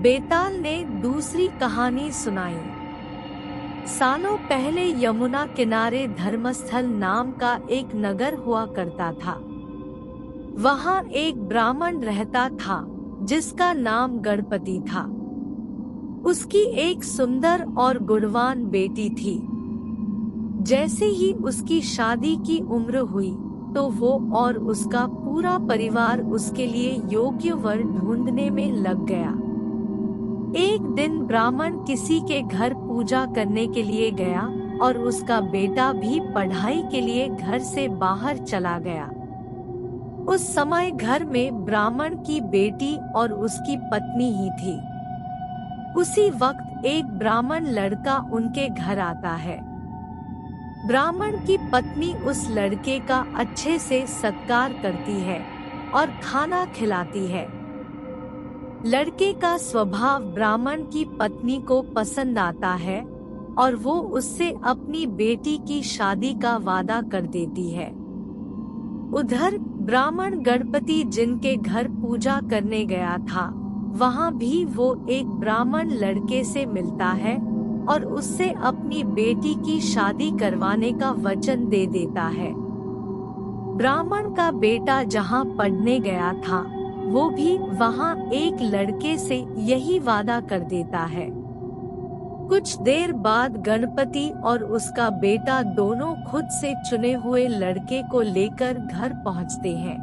बेताल ने दूसरी कहानी सुनाई। सालों पहले यमुना किनारे धर्मस्थल नाम का एक नगर हुआ करता था। वहाँ एक ब्राह्मण रहता था जिसका नाम गणपति था। उसकी एक सुंदर और गुणवान बेटी थी। जैसे ही उसकी शादी की उम्र हुई तो वो और उसका पूरा परिवार उसके लिए योग्य वर ढूंढने में लग गया। एक दिन ब्राह्मण किसी के घर पूजा करने के लिए गया और उसका बेटा भी पढ़ाई के लिए घर से बाहर चला गया। उस समय घर में ब्राह्मण की बेटी और उसकी पत्नी ही थी। उसी वक्त एक ब्राह्मण लड़का उनके घर आता है। ब्राह्मण की पत्नी उस लड़के का अच्छे से सत्कार करती है और खाना खिलाती है। लड़के का स्वभाव ब्राह्मण की पत्नी को पसंद आता है और वो उससे अपनी बेटी की शादी का वादा कर देती है। उधर ब्राह्मण गणपति जिनके घर पूजा करने गया था, वहाँ भी वो एक ब्राह्मण लड़के से मिलता है और उससे अपनी बेटी की शादी करवाने का वचन दे देता है। ब्राह्मण का बेटा जहाँ पढ़ने गया था, वो भी वहाँ एक लड़के से यही वादा कर देता है। कुछ देर बाद गणपति और उसका बेटा दोनों खुद से चुने हुए लड़के को लेकर घर पहुँचते हैं।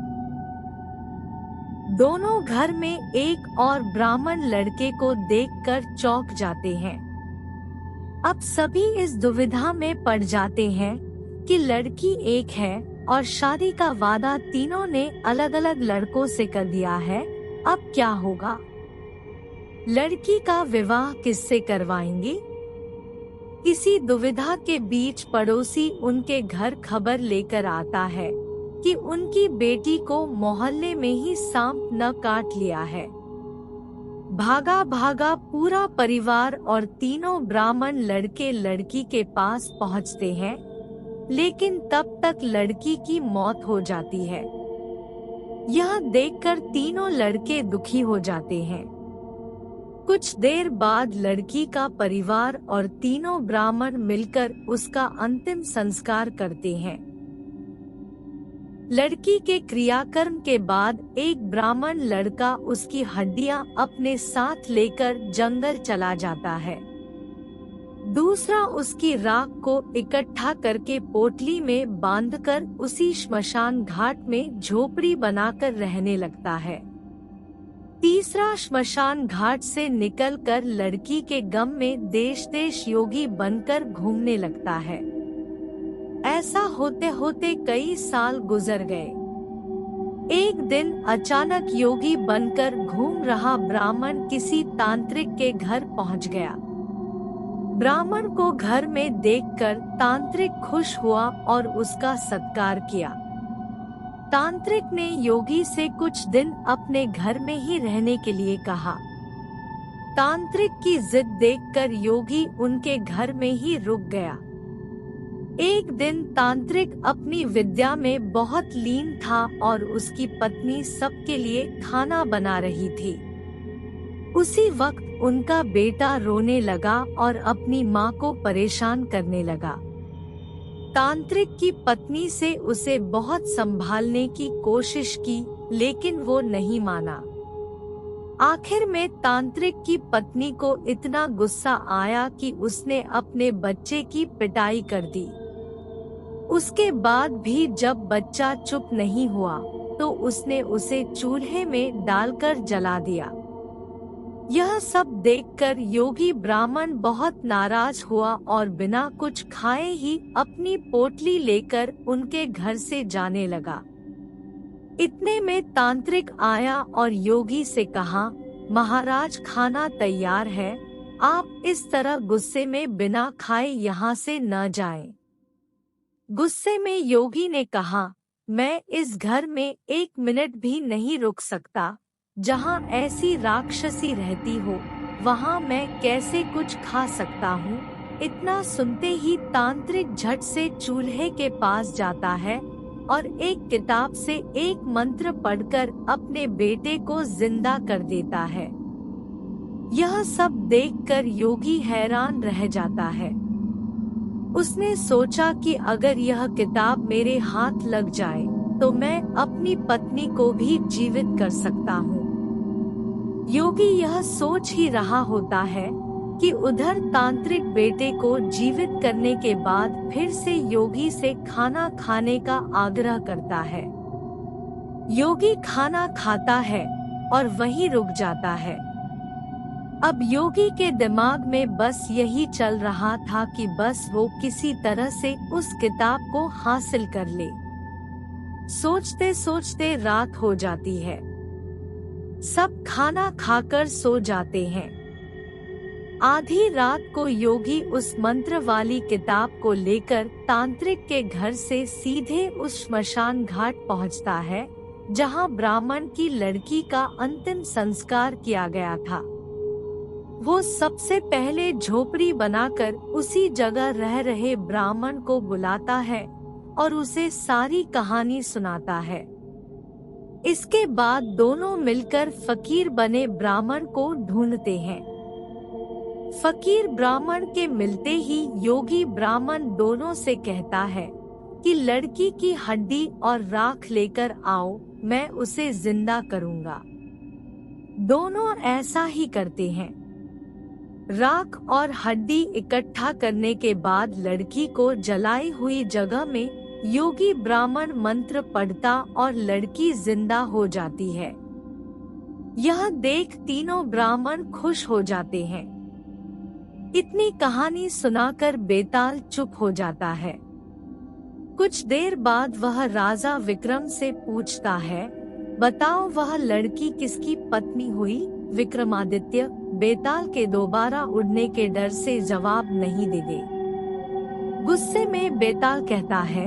दोनों घर में एक और ब्राह्मण लड़के को देखकर चौंक जाते हैं। अब सभी इस दुविधा में पड़ जाते हैं कि लड़की एक है और शादी का वादा तीनों ने अलग अलग लड़कों से कर दिया है। अब क्या होगा? लड़की का विवाह किससे करवाएंगे? इसी दुविधा के बीच पड़ोसी उनके घर खबर लेकर आता है कि उनकी बेटी को मोहल्ले में ही सांप न काट लिया है। भागा भागा पूरा परिवार और तीनों ब्राह्मण लड़के लड़की के पास पहुंचते हैं, लेकिन तब तक लड़की की मौत हो जाती है। यह देखकर तीनों लड़के दुखी हो जाते हैं। कुछ देर बाद लड़की का परिवार और तीनों ब्राह्मण मिलकर उसका अंतिम संस्कार करते हैं। लड़की के क्रियाकर्म के बाद एक ब्राह्मण लड़का उसकी हड्डियां अपने साथ लेकर जंगल चला जाता है। दूसरा उसकी राख को इकट्ठा करके पोटली में बांधकर उसी श्मशान घाट में झोपड़ी बनाकर रहने लगता है। तीसरा श्मशान घाट से निकलकर लड़की के गम में देश देश योगी बनकर घूमने लगता है। ऐसा होते होते कई साल गुजर गए। एक दिन अचानक योगी बनकर घूम रहा ब्राह्मण किसी तांत्रिक के घर पहुंच गया। ब्राह्मण को घर में देखकर तांत्रिक खुश हुआ और उसका सत्कार किया। तांत्रिक ने योगी से कुछ दिन अपने घर में ही रहने के लिए कहा। तांत्रिक की जिद देखकर योगी उनके घर में ही रुक गया। एक दिन तांत्रिक अपनी विद्या में बहुत लीन था और उसकी पत्नी सबके लिए खाना बना रही थी। उसी वक्त उनका बेटा रोने लगा और अपनी माँ को परेशान करने लगा। तांत्रिक की पत्नी से उसे बहुत संभालने की कोशिश की, लेकिन वो नहीं माना। आखिर में तांत्रिक की पत्नी को इतना गुस्सा आया कि उसने अपने बच्चे की पिटाई कर दी। उसके बाद भी जब बच्चा चुप नहीं हुआ तो उसने उसे चूल्हे में डालकर जला दिया। यह सब देखकर योगी ब्राह्मण बहुत नाराज हुआ और बिना कुछ खाए ही अपनी पोटली लेकर उनके घर से जाने लगा। इतने में तांत्रिक आया और योगी से कहा, महाराज खाना तैयार है, आप इस तरह गुस्से में बिना खाए यहाँ से न जाएं। गुस्से में योगी ने कहा, मैं इस घर में 1 मिनट भी नहीं रुक सकता। जहाँ ऐसी राक्षसी रहती हो, वहाँ मैं कैसे कुछ खा सकता हूँ। इतना सुनते ही तांत्रिक झट से चूल्हे के पास जाता है और एक किताब से एक मंत्र पढ़कर अपने बेटे को जिंदा कर देता है। यह सब देखकर योगी हैरान रह जाता है। उसने सोचा कि अगर यह किताब मेरे हाथ लग जाए तो मैं अपनी पत्नी को भी जीवित कर सकता हूँ। योगी यह सोच ही रहा होता है कि उधर तांत्रिक बेटे को जीवित करने के बाद फिर से योगी से खाना खाने का आग्रह करता है। योगी खाना खाता है और वहीं रुक जाता है। अब योगी के दिमाग में बस यही चल रहा था कि बस वो किसी तरह से उस किताब को हासिल कर ले। सोचते सोचते रात हो जाती है। सब खाना खाकर सो जाते हैं। आधी रात को योगी उस मंत्र वाली किताब को लेकर तांत्रिक के घर से सीधे उस श्मशान घाट पहुंचता है, जहां ब्राह्मण की लड़की का अंतिम संस्कार किया गया था। वो सबसे पहले झोपड़ी बनाकर उसी जगह रह रहे ब्राह्मण को बुलाता है और उसे सारी कहानी सुनाता है। इसके बाद दोनों मिलकर फकीर बने ब्राह्मण को ढूंढते हैं। फकीर ब्राह्मण के मिलते ही योगी ब्राह्मण दोनों से कहता है कि लड़की की हड्डी और राख लेकर आओ, मैं उसे जिंदा करूंगा। दोनों ऐसा ही करते हैं। राख और हड्डी इकट्ठा करने के बाद लड़की को जलाई हुई जगह में योगी ब्राह्मण मंत्र पढ़ता और लड़की जिंदा हो जाती है। यह देख तीनों ब्राह्मण खुश हो जाते हैं। इतनी कहानी सुनाकर बेताल चुप हो जाता है। कुछ देर बाद वह राजा विक्रम से पूछता है, बताओ वह लड़की किसकी पत्नी हुई? विक्रमादित्य बेताल के दोबारा उड़ने के डर से जवाब नहीं देते। गुस्से में बेताल कहता है,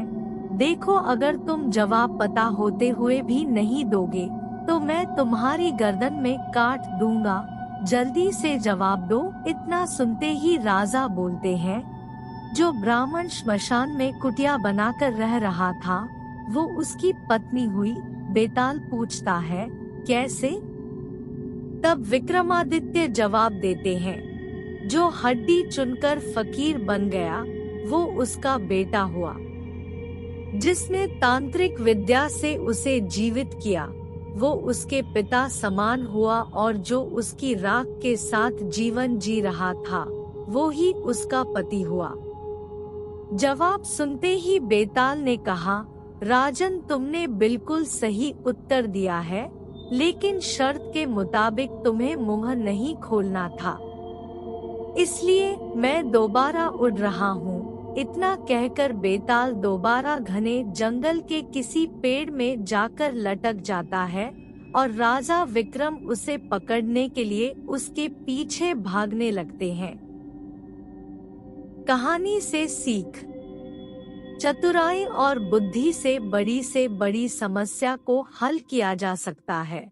देखो अगर तुम जवाब पता होते हुए भी नहीं दोगे तो मैं तुम्हारी गर्दन में काट दूंगा। जल्दी से जवाब दो। इतना सुनते ही राजा बोलते हैं, जो ब्राह्मण श्मशान में कुटिया बनाकर रह रहा था वो उसकी पत्नी हुई। बेताल पूछता है, कैसे? तब विक्रमादित्य जवाब देते हैं, जो हड्डी चुनकर फकीर बन गया वो उसका बेटा हुआ, जिसने तांत्रिक विद्या से उसे जीवित किया वो उसके पिता समान हुआ, और जो उसकी राख के साथ जीवन जी रहा था वो ही उसका पति हुआ। जवाब सुनते ही बेताल ने कहा, राजन तुमने बिल्कुल सही उत्तर दिया है, लेकिन शर्त के मुताबिक तुम्हें मुंह नहीं खोलना था, इसलिए मैं दोबारा उड़ रहा हूँ। इतना कहकर बेताल दोबारा घने जंगल के किसी पेड़ में जाकर लटक जाता है और राजा विक्रम उसे पकड़ने के लिए उसके पीछे भागने लगते हैं। कहानी से सीख। चतुराई और बुद्धि से बड़ी समस्या को हल किया जा सकता है।